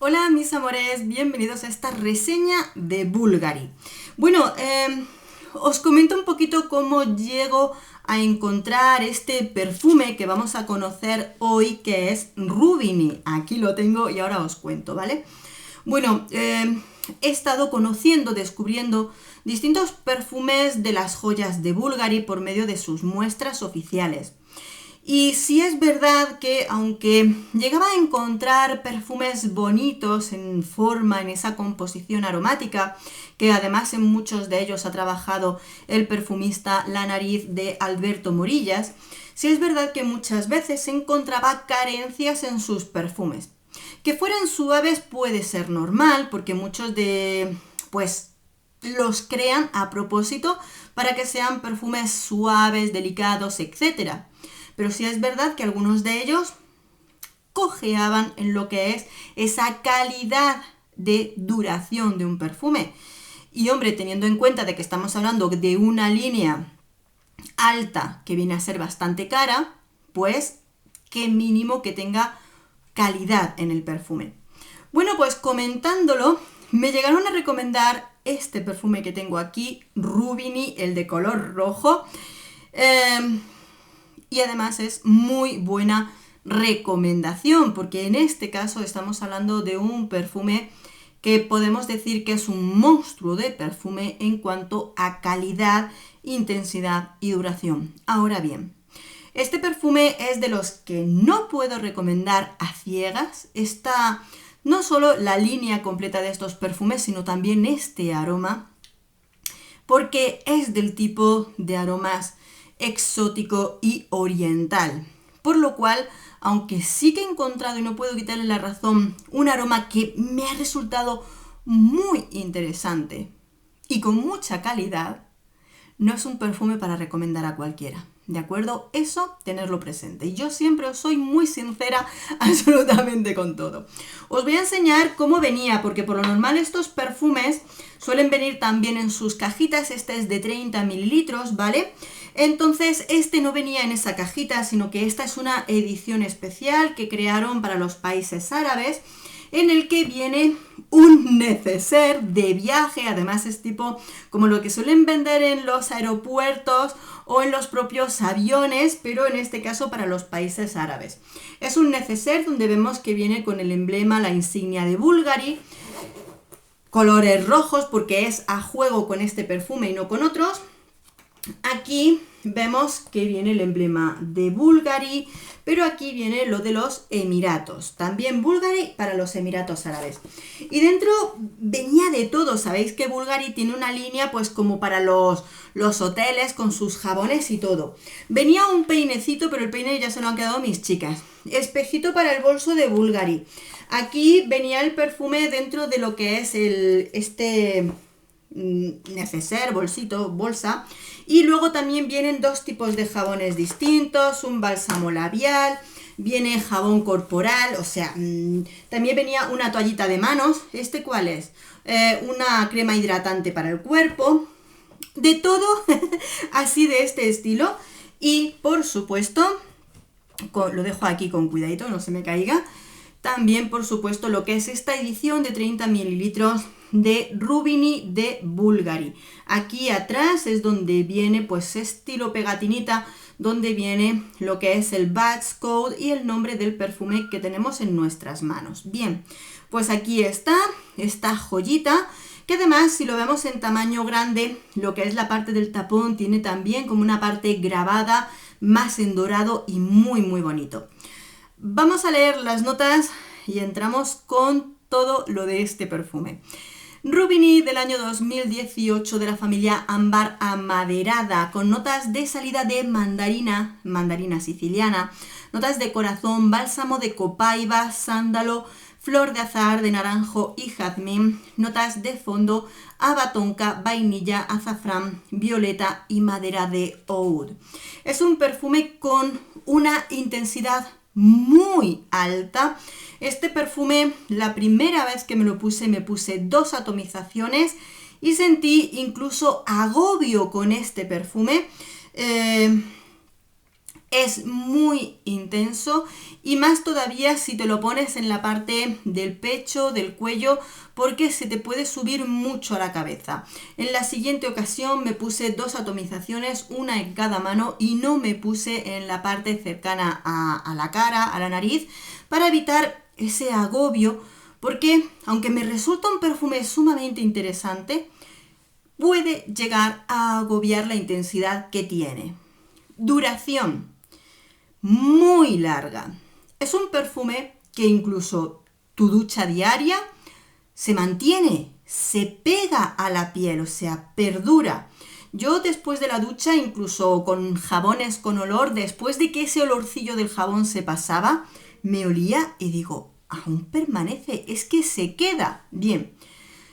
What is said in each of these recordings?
Hola mis amores, bienvenidos a esta reseña de Bulgari. Bueno, os comento un poquito cómo llego a encontrar este perfume que vamos a conocer hoy, que es Rubini. Aquí lo tengo y ahora os cuento, ¿vale? Bueno, he estado conociendo, descubriendo distintos perfumes de las joyas de Bulgari por medio de sus muestras oficiales. Y sí es verdad que aunque llegaba a encontrar perfumes bonitos en forma, en esa composición aromática, que además en muchos de ellos ha trabajado el perfumista La Nariz de Alberto Morillas, sí es verdad que muchas veces encontraba carencias en sus perfumes. Que fueran suaves puede ser normal, porque muchos pues, los crean a propósito para que sean perfumes suaves, delicados, etc. Pero sí es verdad que algunos de ellos cojeaban en lo que es esa calidad de duración de un perfume. Y hombre, teniendo en cuenta de que estamos hablando de una línea alta que viene a ser bastante cara, pues qué mínimo que tenga calidad en el perfume. Bueno, pues comentándolo, me llegaron a recomendar este perfume que tengo aquí, Rubini, el de color rojo. Y además es muy buena recomendación, porque en este caso estamos hablando de un perfume que podemos decir que es un monstruo de perfume en cuanto a calidad, intensidad y duración. Ahora bien, este perfume es de los que no puedo recomendar a ciegas. Está no solo la línea completa de estos perfumes, sino también este aroma, porque es del tipo de aromas exótico y oriental. Por lo cual, aunque sí que he encontrado, y no puedo quitarle la razón, un aroma que me ha resultado muy interesante y con mucha calidad, no es un perfume para recomendar a cualquiera. ¿De acuerdo? Eso, tenerlo presente. Y yo siempre os soy muy sincera absolutamente con todo. Os voy a enseñar cómo venía, porque por lo normal estos perfumes suelen venir también en sus cajitas. Este es de 30 mililitros, ¿vale? Entonces, este no venía en esa cajita, sino que esta es una edición especial que crearon para los países árabes, en el que viene un neceser de viaje. Además es tipo como lo que suelen vender en los aeropuertos o en los propios aviones, pero en este caso para los países árabes. Es un neceser donde vemos que viene con el emblema, la insignia de Bulgari, colores rojos porque es a juego con este perfume y no con otros. Aquí vemos que viene el emblema de Bulgari, pero aquí viene lo de los Emiratos. También Bulgari para los Emiratos Árabes. Y dentro venía de todo. Sabéis que Bulgari tiene una línea pues como para los hoteles con sus jabones y todo. Venía un peinecito, pero el peine ya se lo han quedado mis chicas. Espejito para el bolso de Bulgari. Aquí venía el perfume dentro de lo que es este neceser, bolsito, bolsa. Y luego también vienen dos tipos de jabones distintos, un bálsamo labial, viene jabón corporal, o sea, también venía una toallita de manos. ¿Este cuál es? Una crema hidratante para el cuerpo, de todo así de este estilo. Y por supuesto, lo dejo aquí con cuidadito, no se me caiga. También, por supuesto, lo que es esta edición de 30 mililitros de Rubini de Bulgari. Aquí atrás es donde viene, pues, estilo pegatinita, donde viene lo que es el batch code y el nombre del perfume que tenemos en nuestras manos. Bien, pues aquí está esta joyita, que además, si lo vemos en tamaño grande, lo que es la parte del tapón tiene también como una parte grabada, más en dorado y muy, muy bonito. Vamos a leer las notas y entramos con todo lo de este perfume. Rubini del año 2018 de la familia ámbar amaderada, con notas de salida de mandarina siciliana, notas de corazón, bálsamo de copaiba, sándalo, flor de azahar, de naranjo y jazmín, notas de fondo, haba tonka, vainilla, azafrán, violeta y madera de oud. Es un perfume con una intensidad muy alta. Este perfume, la primera vez que me puse 2 atomizaciones y sentí incluso agobio con este perfume. Es muy intenso y más todavía si te lo pones en la parte del pecho, del cuello, porque se te puede subir mucho a la cabeza. En la siguiente ocasión me puse 2 atomizaciones, una en cada mano, y no me puse en la parte cercana a la cara, a la nariz, para evitar ese agobio, porque aunque me resulta un perfume sumamente interesante, puede llegar a agobiar la intensidad que tiene. Duración muy larga. Es un perfume que incluso tu ducha diaria se mantiene, se pega a la piel, o sea, perdura. Yo después de la ducha, incluso con jabones con olor, después de que ese olorcillo del jabón se pasaba, me olía y digo, aún permanece, es que se queda. Bien,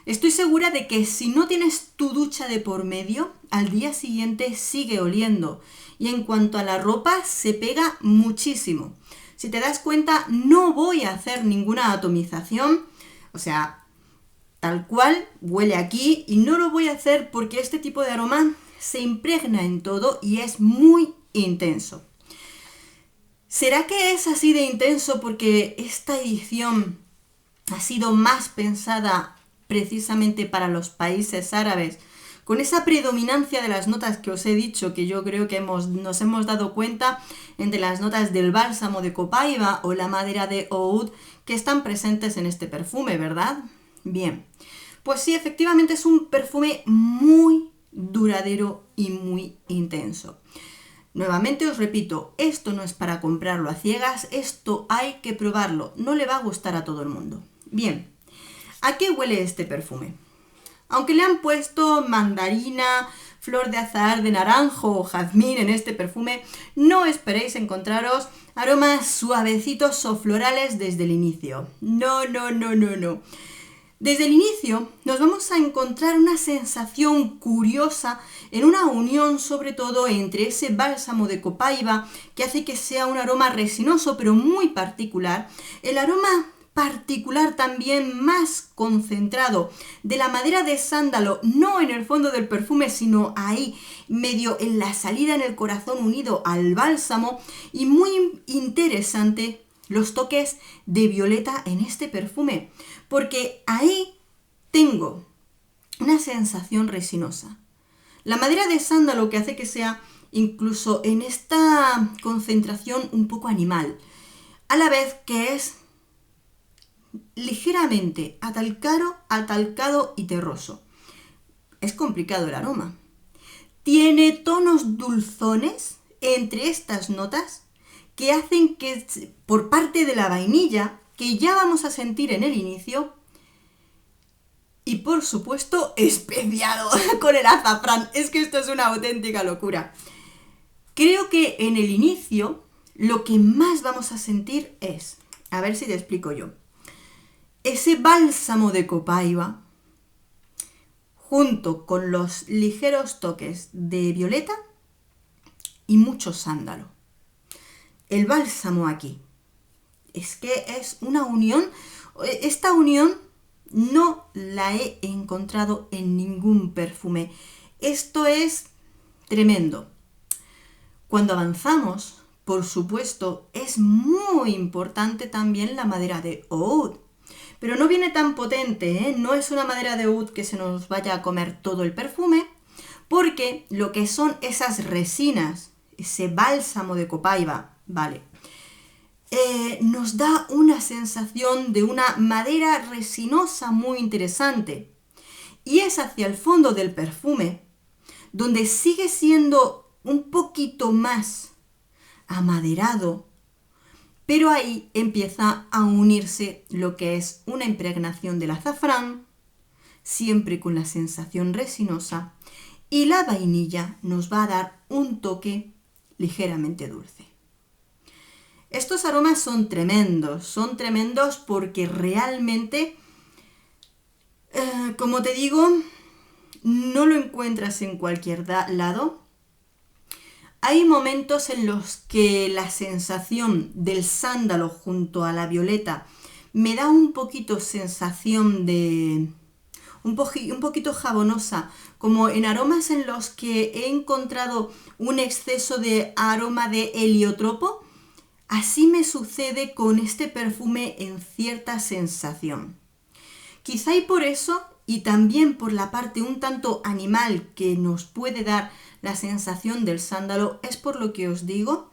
estoy segura de que si no tienes tu ducha de por medio, al día siguiente sigue oliendo. Y en cuanto a la ropa, se pega muchísimo. Si te das cuenta, no voy a hacer ninguna atomización, o sea, tal cual huele aquí, y no lo voy a hacer porque este tipo de aroma se impregna en todo y es muy intenso. ¿Será que es así de intenso porque esta edición ha sido más pensada precisamente para los países árabes, con esa predominancia de las notas que os he dicho, que yo creo que nos hemos dado cuenta entre las notas del bálsamo de Copaiba o la madera de oud que están presentes en este perfume, ¿verdad? Bien, pues sí, efectivamente es un perfume muy duradero y muy intenso. Nuevamente os repito, esto no es para comprarlo a ciegas, esto hay que probarlo, no le va a gustar a todo el mundo. Bien, ¿a qué huele este perfume? Aunque le han puesto mandarina, flor de azahar de naranjo o jazmín en este perfume, no esperéis encontraros aromas suavecitos o florales desde el inicio. No, no, no, no, no. Desde el inicio nos vamos a encontrar una sensación curiosa en una unión sobre todo entre ese bálsamo de Copaiba que hace que sea un aroma resinoso pero muy particular, el aroma particular también más concentrado de la madera de sándalo, no en el fondo del perfume, sino ahí, medio en la salida en el corazón unido al bálsamo, y muy interesante los toques de violeta en este perfume, porque ahí tengo una sensación resinosa. La madera de sándalo que hace que sea incluso en esta concentración un poco animal, a la vez que es ligeramente atalcado y terroso. Es complicado el aroma. Tiene tonos dulzones entre estas notas que hacen que, por parte de la vainilla, que ya vamos a sentir en el inicio, y por supuesto especiado con el azafrán. Es que esto es una auténtica locura. Creo que en el inicio lo que más vamos a sentir es, a ver si te explico yo, ese bálsamo de Copaiba junto con los ligeros toques de violeta y mucho sándalo. El bálsamo aquí. Es que es una unión. Esta unión no la he encontrado en ningún perfume. Esto es tremendo. Cuando avanzamos, por supuesto, es muy importante también la madera de oud. Pero no viene tan potente, ¿eh? No es una madera de oud que se nos vaya a comer todo el perfume, porque lo que son esas resinas, ese bálsamo de Copaiba, ¿vale? Nos da una sensación de una madera resinosa muy interesante. Y es hacia el fondo del perfume, donde sigue siendo un poquito más amaderado, pero ahí empieza a unirse lo que es una impregnación del azafrán, siempre con la sensación resinosa, y la vainilla nos va a dar un toque ligeramente dulce. Estos aromas son tremendos porque realmente, como te digo, no lo encuentras en cualquier lado. Hay momentos en los que la sensación del sándalo junto a la violeta me da un poquito sensación de un poquito jabonosa, como en aromas en los que he encontrado un exceso de aroma de heliotropo. Así me sucede con este perfume en cierta sensación. Quizá y por eso, y también por la parte un tanto animal que nos puede dar la sensación del sándalo, es por lo que os digo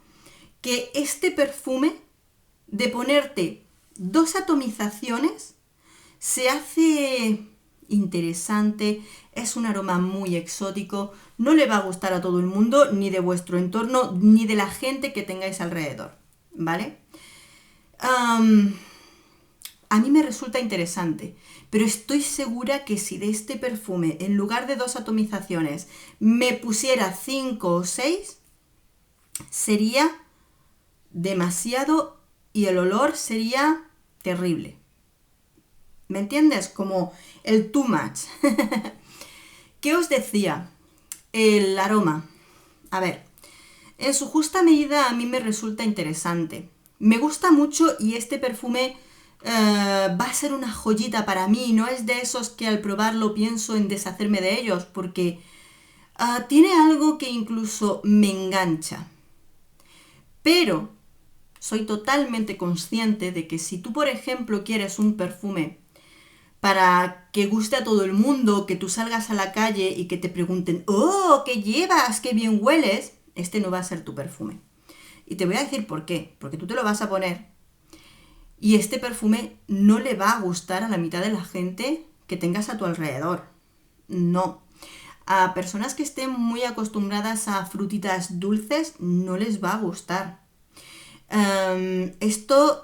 que este perfume, de ponerte 2 atomizaciones, se hace interesante, es un aroma muy exótico, no le va a gustar a todo el mundo, ni de vuestro entorno, ni de la gente que tengáis alrededor, ¿vale? A mí me resulta interesante, pero estoy segura que si de este perfume, en lugar de 2 atomizaciones, me pusiera 5 o 6, sería demasiado y el olor sería terrible. ¿Me entiendes? Como el too much. ¿Qué os decía? El aroma. A ver, en su justa medida a mí me resulta interesante. Me gusta mucho y este perfume va a ser una joyita para mí. No es de esos que al probarlo pienso en deshacerme de ellos, porque tiene algo que incluso me engancha. Pero soy totalmente consciente de que si tú, por ejemplo, quieres un perfume para que guste a todo el mundo, que tú salgas a la calle y que te pregunten, ¡oh, qué llevas, qué bien hueles!, este no va a ser tu perfume. Y te voy a decir por qué. Porque tú te lo vas a poner y este perfume no le va a gustar a la mitad de la gente que tengas a tu alrededor. No. A personas que estén muy acostumbradas a frutitas dulces no les va a gustar. Esto,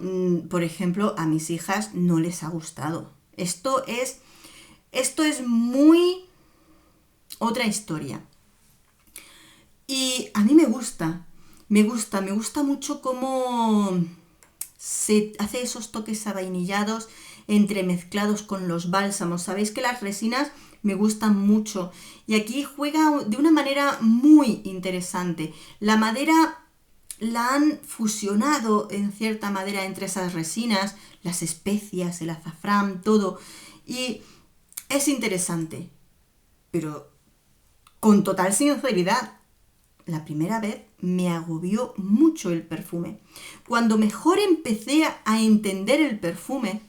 por ejemplo, a mis hijas no les ha gustado. Esto es muy otra historia. Y a mí me gusta mucho cómo se hace esos toques avainillados entremezclados con los bálsamos. Sabéis que las resinas me gustan mucho y aquí juega de una manera muy interesante. La madera la han fusionado en cierta manera entre esas resinas, las especias, el azafrán, todo. Y es interesante. Pero con total sinceridad, la primera vez me agobió mucho el perfume. Cuando mejor empecé a entender el perfume,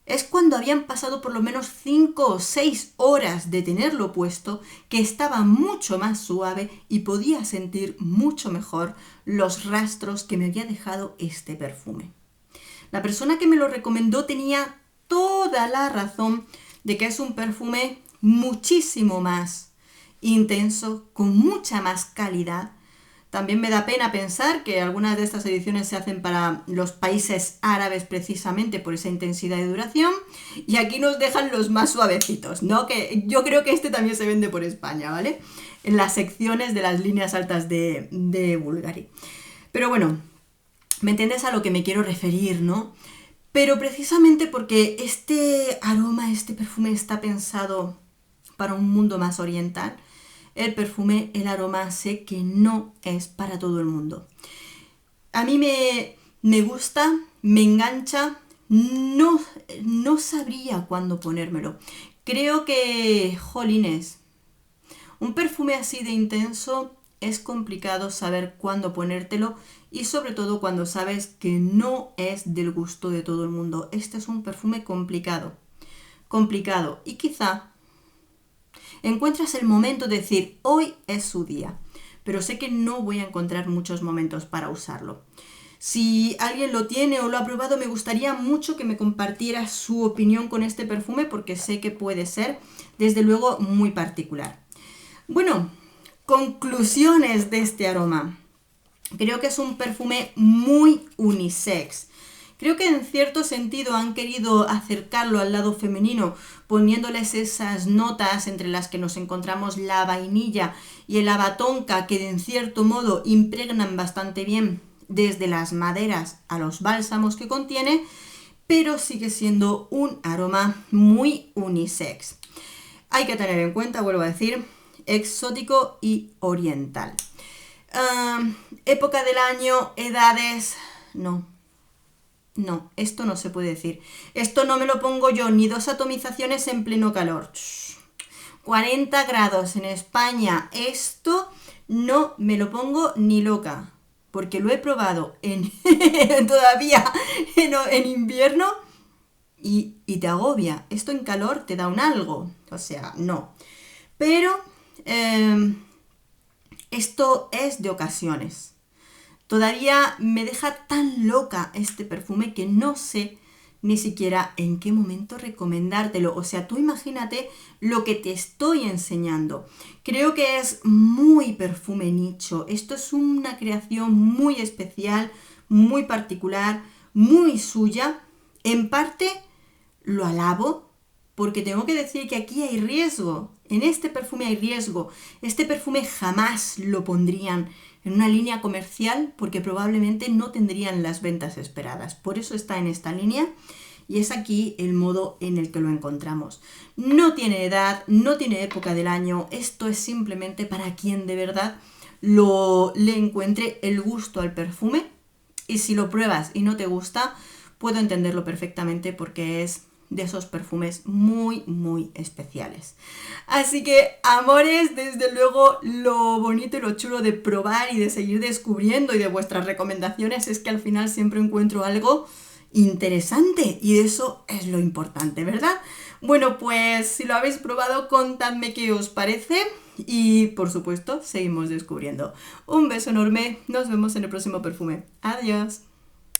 es cuando habían pasado por lo menos 5 o 6 horas de tenerlo puesto, que estaba mucho más suave y podía sentir mucho mejor los rastros que me había dejado este perfume. La persona que me lo recomendó tenía toda la razón de que es un perfume muchísimo más intenso, con mucha más calidad. También me da pena pensar que algunas de estas ediciones se hacen para los países árabes precisamente por esa intensidad de duración, y aquí nos dejan los más suavecitos, ¿no? Que yo creo que este también se vende por España, ¿vale? En las secciones de las líneas altas de Bulgari. Pero bueno, ¿me entiendes a lo que me quiero referir, no? Pero precisamente porque este aroma, este perfume está pensado para un mundo más oriental, el aroma sé que no es para todo el mundo. A mí me gusta, me engancha, no sabría cuándo ponérmelo. Creo que, jolines, un perfume así de intenso es complicado saber cuándo ponértelo y sobre todo cuando sabes que no es del gusto de todo el mundo. Este es un perfume complicado y quizá encuentras el momento de decir, hoy es su día, pero sé que no voy a encontrar muchos momentos para usarlo. Si alguien lo tiene o lo ha probado, me gustaría mucho que me compartiera su opinión con este perfume, porque sé que puede ser, desde luego, muy particular. Bueno, conclusiones de este aroma. Creo que es un perfume muy unisex. Creo que en cierto sentido han querido acercarlo al lado femenino, poniéndoles esas notas entre las que nos encontramos la vainilla y el avatonca, que en cierto modo impregnan bastante bien desde las maderas a los bálsamos que contiene, pero sigue siendo un aroma muy unisex. Hay que tener en cuenta, vuelvo a decir, exótico y oriental. Época del año, edades, no. No, esto no se puede decir. Esto no me lo pongo yo, ni 2 atomizaciones en pleno calor. 40 grados en España, esto no me lo pongo ni loca, porque lo he probado todavía en invierno y te agobia. Esto en calor te da un algo, o sea, no. Pero esto es de ocasiones. Todavía me deja tan loca este perfume que no sé ni siquiera en qué momento recomendártelo. O sea, tú imagínate lo que te estoy enseñando. Creo que es muy perfume nicho. Esto es una creación muy especial, muy particular, muy suya. En parte lo alabo porque tengo que decir que aquí hay riesgo. En este perfume hay riesgo. Este perfume jamás lo pondrían en una línea comercial porque probablemente no tendrían las ventas esperadas. Por eso está en esta línea y es aquí el modo en el que lo encontramos. No tiene edad, no tiene época del año. Esto es simplemente para quien de verdad le encuentre el gusto al perfume. Y si lo pruebas y no te gusta, puedo entenderlo perfectamente porque es de esos perfumes muy, muy especiales. Así que, amores, desde luego lo bonito y lo chulo de probar y de seguir descubriendo y de vuestras recomendaciones es que al final siempre encuentro algo interesante y eso es lo importante, ¿verdad? Bueno, pues si lo habéis probado, contadme qué os parece y, por supuesto, seguimos descubriendo. Un beso enorme, nos vemos en el próximo perfume. Adiós.